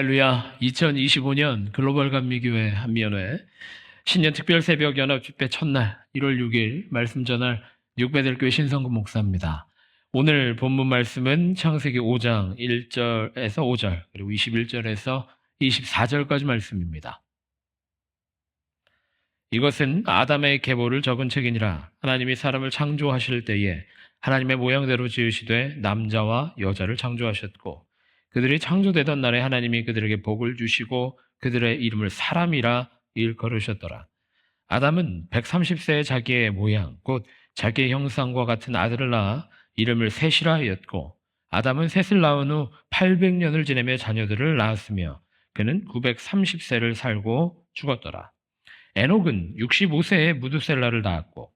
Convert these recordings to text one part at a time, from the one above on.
할렐루야. 2025년 글로벌 감리교회 한미연회 신년 특별 새벽 연합 집회 첫날 1월 6일 말씀 전할 육배들교회 신성근 목사입니다. 오늘 본문 말씀은 창세기 5장 1절에서 5절 그리고 21절에서 24절까지 말씀입니다. 이것은 아담의 계보를 적은 책이니라. 하나님이 사람을 창조하실 때에 하나님의 모양대로 지으시되 남자와 여자를 창조하셨고 그들이 창조되던 날에 하나님이 그들에게 복을 주시고 그들의 이름을 사람이라 일컬으셨더라. 아담은 130세에 자기의 모양 곧 자기의 형상과 같은 아들을 낳아 이름을 셋이라 하였고 아담은 셋을 낳은 후 800년을 지내며 자녀들을 낳았으며 그는 930세를 살고 죽었더라. 에녹은 65세에 무두셀라를 낳았고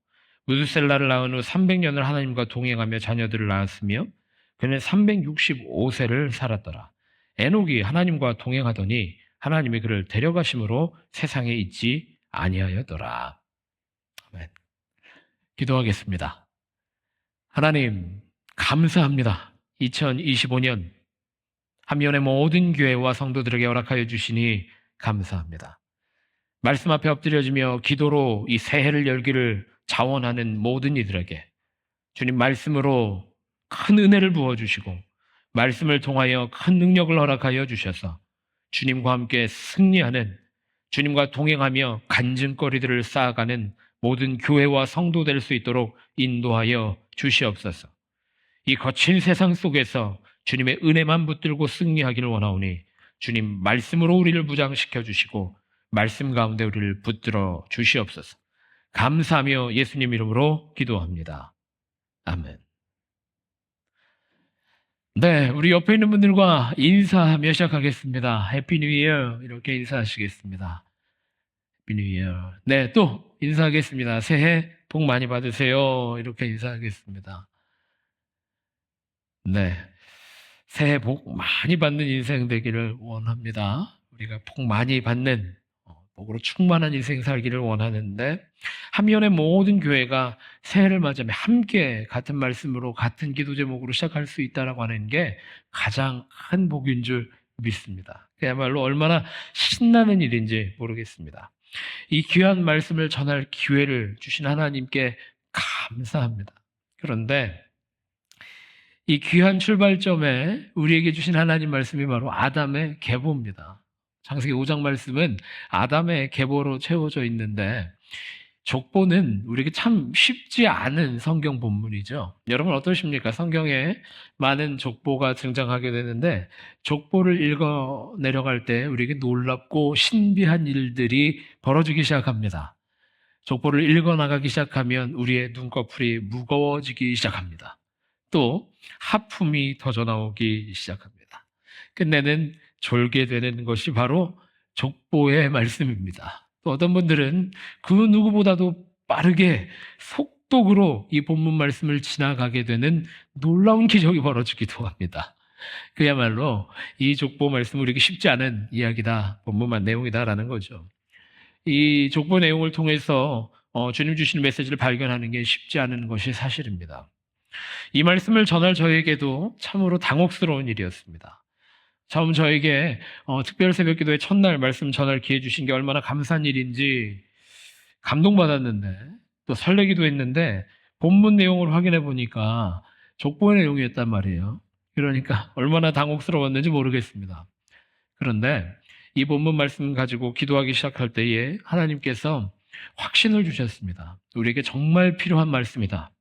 무두셀라를 낳은 후 300년을 하나님과 동행하며 자녀들을 낳았으며 그는 365세를 살았더라. 에녹이 하나님과 동행하더니 하나님이 그를 데려가심으로 세상에 있지 아니하였더라. 아멘. 기도하겠습니다. 하나님 감사합니다. 2025년 한미연의 모든 교회와 성도들에게 허락하여 주시니 감사합니다. 말씀 앞에 엎드려지며 기도로 이 새해를 열기를 자원하는 모든 이들에게 주님 말씀으로 큰 은혜를 부어주시고 말씀을 통하여 큰 능력을 허락하여 주셔서 주님과 함께 승리하는, 주님과 동행하며 간증거리들을 쌓아가는 모든 교회와 성도 될 수 있도록 인도하여 주시옵소서. 이 거친 세상 속에서 주님의 은혜만 붙들고 승리하기를 원하오니 주님 말씀으로 우리를 무장시켜 주시고 말씀 가운데 우리를 붙들어 주시옵소서. 감사하며 예수님 이름으로 기도합니다. 아멘. 네, 우리 옆에 있는 분들과 인사하며 시작하겠습니다. 해피 뉴 이어 이렇게 인사하시겠습니다. 해피 뉴 이어. 네, 또 인사하겠습니다. 새해 복 많이 받으세요. 이렇게 인사하겠습니다. 네, 새해 복 많이 받는 인생 되기를 원합니다. 우리가 복 많이 받는 복으로 충만한 인생 살기를 원하는데 한미연의 모든 교회가 새해를 맞이하며 함께 같은 말씀으로 같은 기도 제목으로 시작할 수 있다라고 하는 게 가장 큰 복인 줄 믿습니다. 그야말로 얼마나 신나는 일인지 모르겠습니다. 이 귀한 말씀을 전할 기회를 주신 하나님께 감사합니다. 그런데 이 귀한 출발점에 우리에게 주신 하나님 말씀이 바로 아담의 계보입니다. 창세기 5장 말씀은 아담의 계보로 채워져 있는데 족보는 우리에게 참 쉽지 않은 성경 본문이죠. 여러분 어떠십니까? 성경에 많은 족보가 등장하게 되는데 족보를 읽어 내려갈 때 우리에게 놀랍고 신비한 일들이 벌어지기 시작합니다. 족보를 읽어 나가기 시작하면 우리의 눈꺼풀이 무거워지기 시작합니다. 또 하품이 터져 나오기 시작합니다. 끝내는 졸게 되는 것이 바로 족보의 말씀입니다. 또 어떤 분들은 그 누구보다도 빠르게 속독으로 이 본문 말씀을 지나가게 되는 놀라운 기적이 벌어지기도 합니다. 그야말로 이 족보 말씀은 우리에게 쉽지 않은 이야기다, 본문만 내용이다라는 거죠. 이 족보 내용을 통해서 주님 주시는 메시지를 발견하는 게 쉽지 않은 것이 사실입니다. 이 말씀을 전할 저에게도 참으로 당혹스러운 일이었습니다. 처음 저에게 특별 새벽기도의 첫날 말씀 전할 기회 주신 게 얼마나 감사한 일인지 감동받았는데 또 설레기도 했는데 본문 내용을 확인해 보니까 족보의 내용이었단 말이에요. 그러니까 얼마나 당혹스러웠는지 모르겠습니다. 그런데 이 본문 말씀 가지고 기도하기 시작할 때에 하나님께서 확신을 주셨습니다. 우리에게 정말 필요한 말씀이다.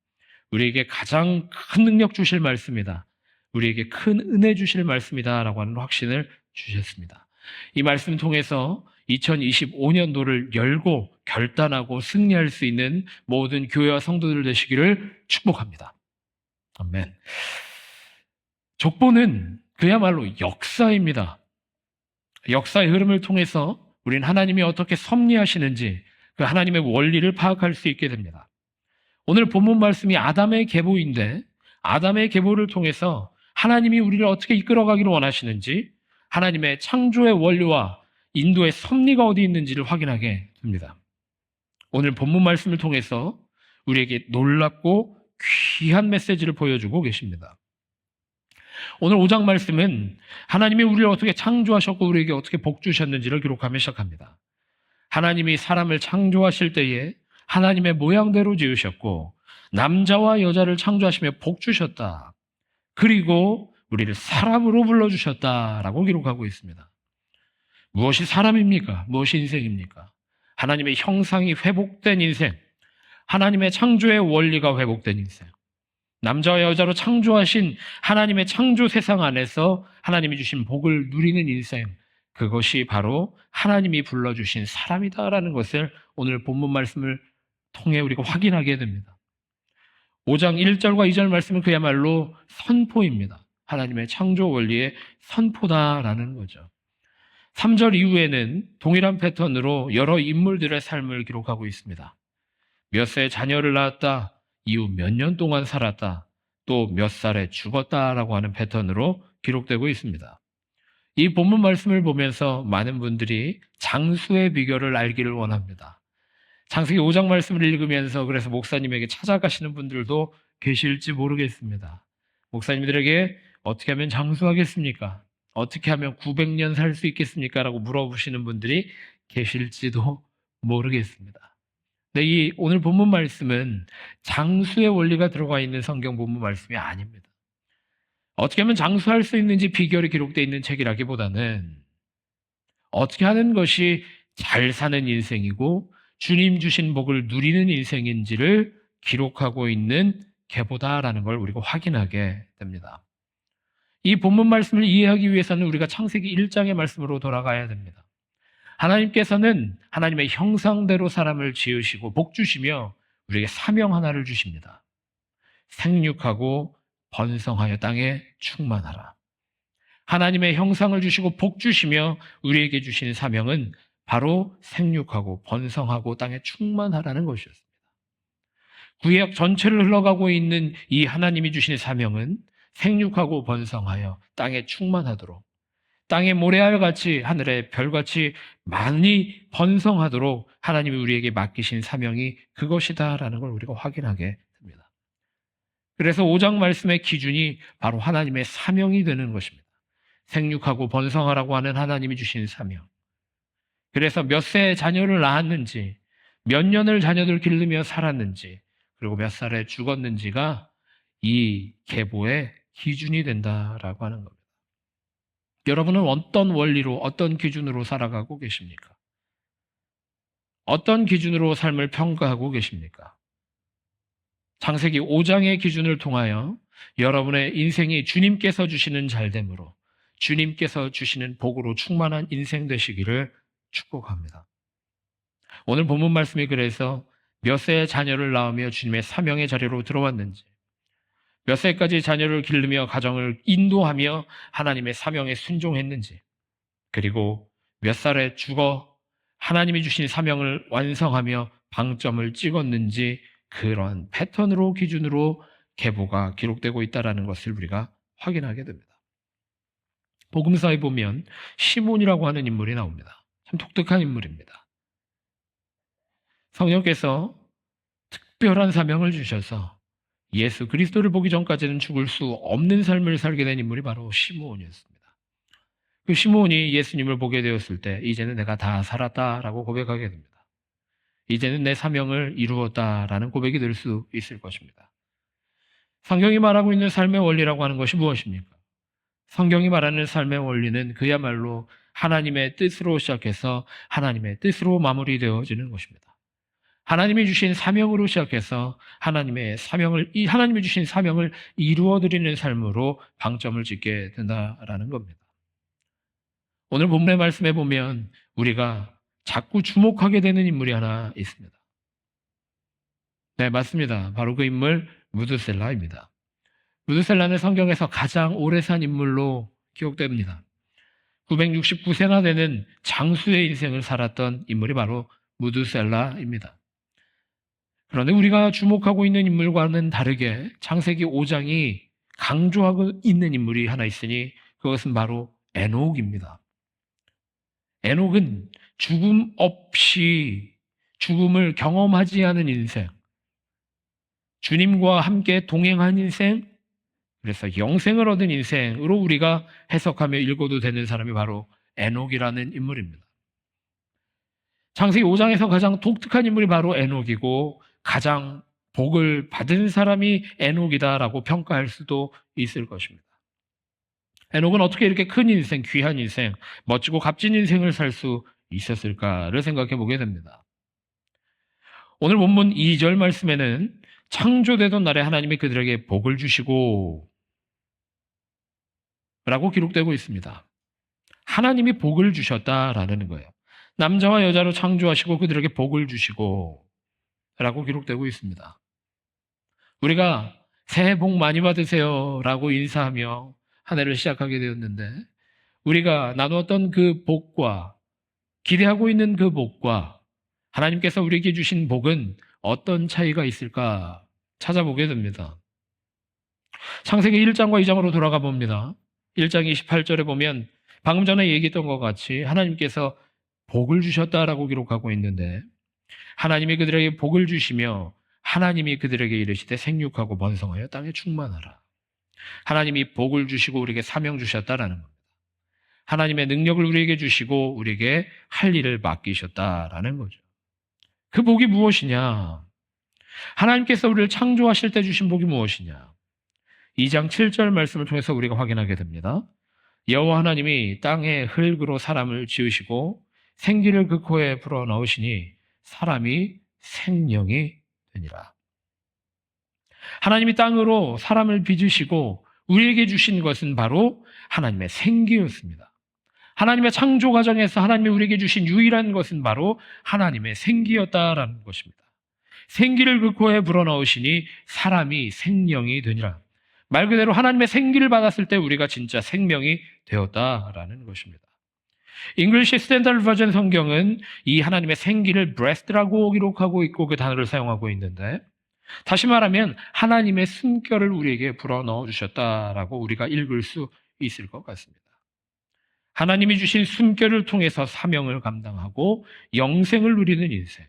우리에게 가장 큰 능력 주실 말씀이다. 우리에게 큰 은혜 주실 말씀이다 라고 하는 확신을 주셨습니다. 이 말씀 통해서 2025년도를 열고 결단하고 승리할 수 있는 모든 교회와 성도들 되시기를 축복합니다. 아멘. 족보는 그야말로 역사입니다. 역사의 흐름을 통해서 우리는 하나님이 어떻게 섭리하시는지 그 하나님의 원리를 파악할 수 있게 됩니다. 오늘 본문 말씀이 아담의 계보인데 아담의 계보를 통해서 하나님이 우리를 어떻게 이끌어가기를 원하시는지 하나님의 창조의 원리와 인도의 섭리가 어디 있는지를 확인하게 됩니다. 오늘 본문 말씀을 통해서 우리에게 놀랍고 귀한 메시지를 보여주고 계십니다. 오늘 5장 말씀은 하나님이 우리를 어떻게 창조하셨고 우리에게 어떻게 복 주셨는지를 기록하며 시작합니다. 하나님이 사람을 창조하실 때에 하나님의 모양대로 지으셨고 남자와 여자를 창조하시며 복 주셨다. 그리고 우리를 사람으로 불러주셨다라고 기록하고 있습니다. 무엇이 사람입니까? 무엇이 인생입니까? 하나님의 형상이 회복된 인생, 하나님의 창조의 원리가 회복된 인생, 남자와 여자로 창조하신 하나님의 창조 세상 안에서 하나님이 주신 복을 누리는 인생, 그것이 바로 하나님이 불러주신 사람이다라는 것을 오늘 본문 말씀을 통해 우리가 확인하게 됩니다. 5장 1절과 2절 말씀은 그야말로 선포입니다. 하나님의 창조 원리의 선포다라는 거죠. 3절 이후에는 동일한 패턴으로 여러 인물들의 삶을 기록하고 있습니다. 몇 세 자녀를 낳았다, 이후 몇 년 동안 살았다, 또 몇 살에 죽었다라고 하는 패턴으로 기록되고 있습니다. 이 본문 말씀을 보면서 많은 분들이 장수의 비결을 알기를 원합니다. 창세기 5장 말씀을 읽으면서 그래서 목사님에게 찾아가시는 분들도 계실지 모르겠습니다. 목사님들에게 어떻게 하면 장수하겠습니까? 어떻게 하면 900년 살 수 있겠습니까? 라고 물어보시는 분들이 계실지도 모르겠습니다. 근데 이 오늘 본문 말씀은 장수의 원리가 들어가 있는 성경 본문 말씀이 아닙니다. 어떻게 하면 장수할 수 있는지 비결이 기록되어 있는 책이라기보다는 어떻게 하는 것이 잘 사는 인생이고 주님 주신 복을 누리는 인생인지를 기록하고 있는 계보다라는 걸 우리가 확인하게 됩니다. 이 본문 말씀을 이해하기 위해서는 우리가 창세기 1장의 말씀으로 돌아가야 됩니다. 하나님께서는 하나님의 형상대로 사람을 지으시고 복 주시며 우리에게 사명 하나를 주십니다. 생육하고 번성하여 땅에 충만하라. 하나님의 형상을 주시고 복 주시며 우리에게 주신 사명은 바로 생육하고 번성하고 땅에 충만하라는 것이었습니다. 구약 전체를 흘러가고 있는 이 하나님이 주신 사명은 생육하고 번성하여 땅에 충만하도록, 땅의 모래알같이 하늘의 별같이 많이 번성하도록 하나님이 우리에게 맡기신 사명이 그것이다라는 걸 우리가 확인하게 됩니다. 그래서 5장 말씀의 기준이 바로 하나님의 사명이 되는 것입니다. 생육하고 번성하라고 하는 하나님이 주신 사명. 그래서 몇 세의 자녀를 낳았는지, 몇 년을 자녀들 기르며 살았는지, 그리고 몇 살에 죽었는지가 이 계보의 기준이 된다라고 하는 겁니다. 여러분은 어떤 원리로, 어떤 기준으로 살아가고 계십니까? 어떤 기준으로 삶을 평가하고 계십니까? 창세기 5장의 기준을 통하여 여러분의 인생이 주님께서 주시는 잘됨으로, 주님께서 주시는 복으로 충만한 인생 되시기를 축복합니다. 오늘 본문 말씀이 그래서 몇 세의 자녀를 낳으며 주님의 사명의 자리로 들어왔는지, 몇 세까지 자녀를 기르며 가정을 인도하며 하나님의 사명에 순종했는지, 그리고 몇 살에 죽어 하나님이 주신 사명을 완성하며 방점을 찍었는지, 그런 패턴으로 기준으로 계보가 기록되고 있다는 것을 우리가 확인하게 됩니다. 복음서에 보면 시몬이라고 하는 인물이 나옵니다. 참 독특한 인물입니다. 성령께서 특별한 사명을 주셔서 예수 그리스도를 보기 전까지는 죽을 수 없는 삶을 살게 된 인물이 바로 시몬이었습니다. 그 시몬이 예수님을 보게 되었을 때 이제는 내가 다 살았다라고 고백하게 됩니다. 이제는 내 사명을 이루었다라는 고백이 될 수 있을 것입니다. 성경이 말하고 있는 삶의 원리라고 하는 것이 무엇입니까? 성경이 말하는 삶의 원리는 그야말로 하나님의 뜻으로 시작해서 하나님의 뜻으로 마무리되어지는 것입니다. 하나님이 주신 사명으로 시작해서 하나님이 주신 사명을 이루어드리는 삶으로 방점을 짓게 된다라는 겁니다. 오늘 본문의 말씀에 보면 우리가 자꾸 주목하게 되는 인물이 하나 있습니다. 네, 맞습니다. 바로 그 인물 무드셀라입니다. 무드셀라는 성경에서 가장 오래 산 인물로 기록됩니다. 969세나 되는 장수의 인생을 살았던 인물이 바로 무드셀라입니다. 그런데 우리가 주목하고 있는 인물과는 다르게 창세기 5장이 강조하고 있는 인물이 하나 있으니 그것은 바로 에녹입니다. 에녹은 죽음 없이 죽음을 경험하지 않은 인생, 주님과 함께 동행한 인생, 그래서 영생을 얻은 인생으로 우리가 해석하며 읽어도 되는 사람이 바로 에녹이라는 인물입니다. 창세기 5장에서 가장 독특한 인물이 바로 에녹이고 가장 복을 받은 사람이 에녹이다라고 평가할 수도 있을 것입니다. 에녹은 어떻게 이렇게 큰 인생, 귀한 인생, 멋지고 값진 인생을 살 수 있었을까를 생각해 보게 됩니다. 오늘 본문 2절 말씀에는 창조되던 날에 하나님이 그들에게 복을 주시고 라고 기록되고 있습니다. 하나님이 복을 주셨다라는 거예요. 남자와 여자로 창조하시고 그들에게 복을 주시고 라고 기록되고 있습니다. 우리가 새해 복 많이 받으세요 라고 인사하며 한 해를 시작하게 되었는데 우리가 나누었던 그 복과 기대하고 있는 그 복과 하나님께서 우리에게 주신 복은 어떤 차이가 있을까 찾아보게 됩니다. 창세기 1장과 2장으로 돌아가 봅니다. 1장 28절에 보면 방금 전에 얘기했던 것 같이 하나님께서 복을 주셨다라고 기록하고 있는데 하나님이 그들에게 복을 주시며 하나님이 그들에게 이르시되 생육하고 번성하여 땅에 충만하라. 하나님이 복을 주시고 우리에게 사명 주셨다라는 겁니다. 하나님의 능력을 우리에게 주시고 우리에게 할 일을 맡기셨다라는 거죠. 그 복이 무엇이냐? 하나님께서 우리를 창조하실 때 주신 복이 무엇이냐? 2장 7절 말씀을 통해서 우리가 확인하게 됩니다. 여호와 하나님이 땅에 흙으로 사람을 지으시고 생기를 그 코에 불어넣으시니 사람이 생명이 되니라. 하나님이 땅으로 사람을 빚으시고 우리에게 주신 것은 바로 하나님의 생기였습니다. 하나님의 창조 과정에서 하나님이 우리에게 주신 유일한 것은 바로 하나님의 생기였다라는 것입니다. 생기를 그 코에 불어넣으시니 사람이 생명이 되니라. 말 그대로 하나님의 생기를 받았을 때 우리가 진짜 생명이 되었다라는 것입니다. 잉글리시 스탠다드 버전 성경은 이 하나님의 생기를 breath라고 기록하고 있고 그 단어를 사용하고 있는데 다시 말하면 하나님의 숨결을 우리에게 불어넣어 주셨다라고 우리가 읽을 수 있을 것 같습니다. 하나님이 주신 숨결을 통해서 사명을 감당하고 영생을 누리는 인생,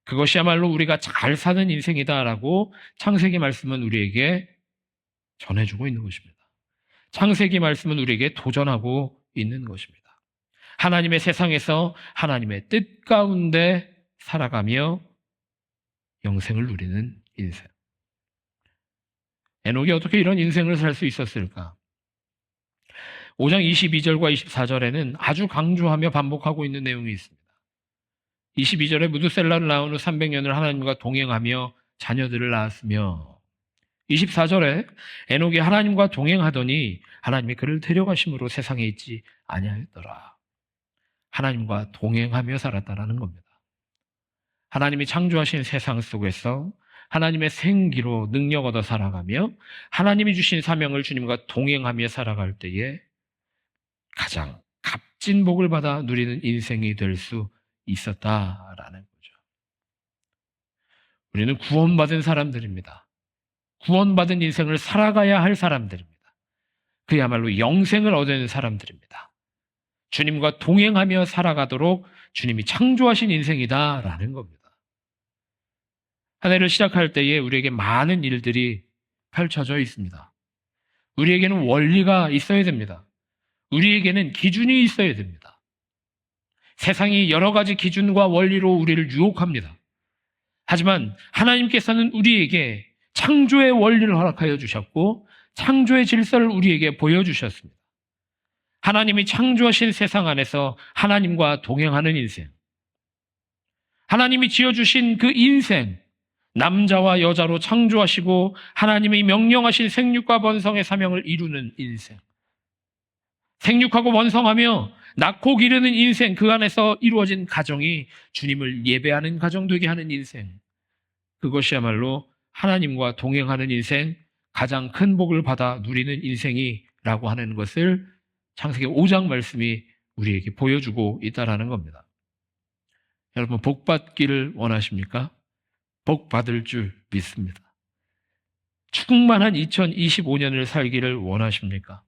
그것이야말로 우리가 잘 사는 인생이다라고 창세기 말씀은 우리에게 전해주고 있는 것입니다. 창세기 말씀은 우리에게 도전하고 있는 것입니다. 하나님의 세상에서 하나님의 뜻 가운데 살아가며 영생을 누리는 인생. 에녹이 어떻게 이런 인생을 살 수 있었을까? 5장 22절과 24절에는 아주 강조하며 반복하고 있는 내용이 있습니다. 22절에 무드셀라를 낳은 후 300년을 하나님과 동행하며 자녀들을 낳았으며 24절에 에녹이 하나님과 동행하더니 하나님이 그를 데려가심으로 세상에 있지 아니하였더라. 하나님과 동행하며 살았다라는 겁니다. 하나님이 창조하신 세상 속에서 하나님의 생기로 능력 얻어 살아가며 하나님이 주신 사명을 주님과 동행하며 살아갈 때에 가장 값진 복을 받아 누리는 인생이 될 수 있었다라는 거죠. 우리는 구원받은 사람들입니다. 구원받은 인생을 살아가야 할 사람들입니다. 그야말로 영생을 얻는 사람들입니다. 주님과 동행하며 살아가도록 주님이 창조하신 인생이다라는 겁니다. 한 해를 시작할 때에 우리에게 많은 일들이 펼쳐져 있습니다. 우리에게는 원리가 있어야 됩니다. 우리에게는 기준이 있어야 됩니다. 세상이 여러 가지 기준과 원리로 우리를 유혹합니다. 하지만 하나님께서는 우리에게 창조의 원리를 허락하여 주셨고 창조의 질서를 우리에게 보여주셨습니다. 하나님이 창조하신 세상 안에서 하나님과 동행하는 인생, 하나님이 지어주신 그 인생, 남자와 여자로 창조하시고 하나님이 명령하신 생육과 번성의 사명을 이루는 인생, 생육하고 번성하며 낳고 기르는 인생, 그 안에서 이루어진 가정이 주님을 예배하는 가정 되게 하는 인생, 그것이야말로 하나님과 동행하는 인생, 가장 큰 복을 받아 누리는 인생이라고 하는 것을 창세기 5장 말씀이 우리에게 보여주고 있다는 겁니다. 여러분, 복 받기를 원하십니까? 복 받을 줄 믿습니다. 충만한 2025년을 살기를 원하십니까?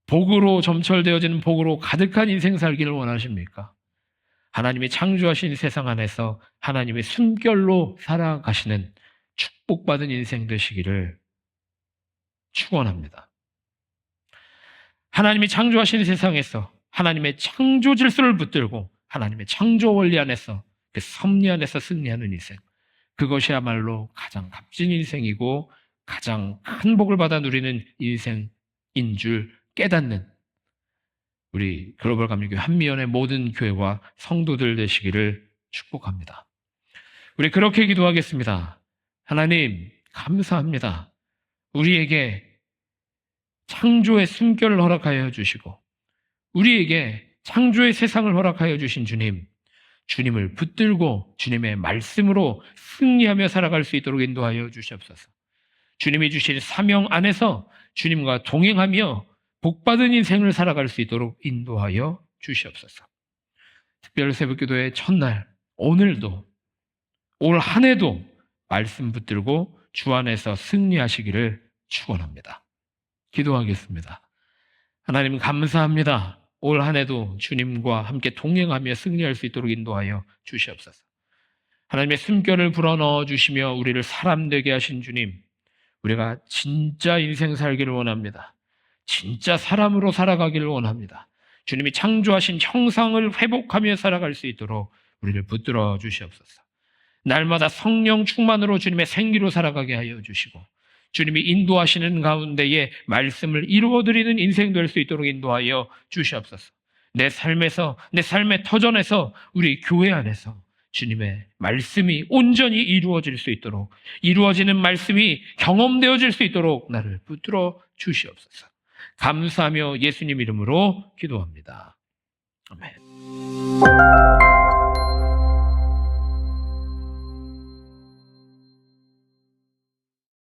복으로 점철되어지는 복으로 가득한 인생 살기를 원하십니까? 하나님이 창조하신 세상 안에서 하나님의 숨결로 살아가시는 축복받은 인생 되시기를 축원합니다. 하나님이 창조하신 세상에서 하나님의 창조 질서를 붙들고 하나님의 창조 원리 안에서 그 섭리 안에서 승리하는 인생, 그것이야말로 가장 값진 인생이고 가장 큰 복을 받아 누리는 인생인 줄 깨닫는 우리 글로벌 감리교회 한미연의 모든 교회와 성도들 되시기를 축복합니다. 우리 그렇게 기도하겠습니다. 하나님 감사합니다. 우리에게 창조의 숨결을 허락하여 주시고 우리에게 창조의 세상을 허락하여 주신 주님, 주님을 붙들고 주님의 말씀으로 승리하며 살아갈 수 있도록 인도하여 주시옵소서. 주님이 주신 사명 안에서 주님과 동행하며 복받은 인생을 살아갈 수 있도록 인도하여 주시옵소서. 특별 새벽기도의 첫날, 오늘도 올 한 해도 말씀 붙들고 주 안에서 승리하시기를 축원합니다. 기도하겠습니다. 하나님 감사합니다. 올 한 해도 주님과 함께 동행하며 승리할 수 있도록 인도하여 주시옵소서. 하나님의 숨결을 불어넣어 주시며 우리를 사람 되게 하신 주님, 우리가 진짜 인생 살기를 원합니다. 진짜 사람으로 살아가기를 원합니다. 주님이 창조하신 형상을 회복하며 살아갈 수 있도록 우리를 붙들어 주시옵소서. 날마다 성령 충만으로 주님의 생기로 살아가게 하여 주시고 주님이 인도하시는 가운데에 말씀을 이루어드리는 인생 될 수 있도록 인도하여 주시옵소서. 내 삶에서, 내 삶의 터전에서, 우리 교회 안에서 주님의 말씀이 온전히 이루어질 수 있도록, 이루어지는 말씀이 경험되어질 수 있도록 나를 붙들어 주시옵소서. 감사하며 예수님 이름으로 기도합니다. 아멘.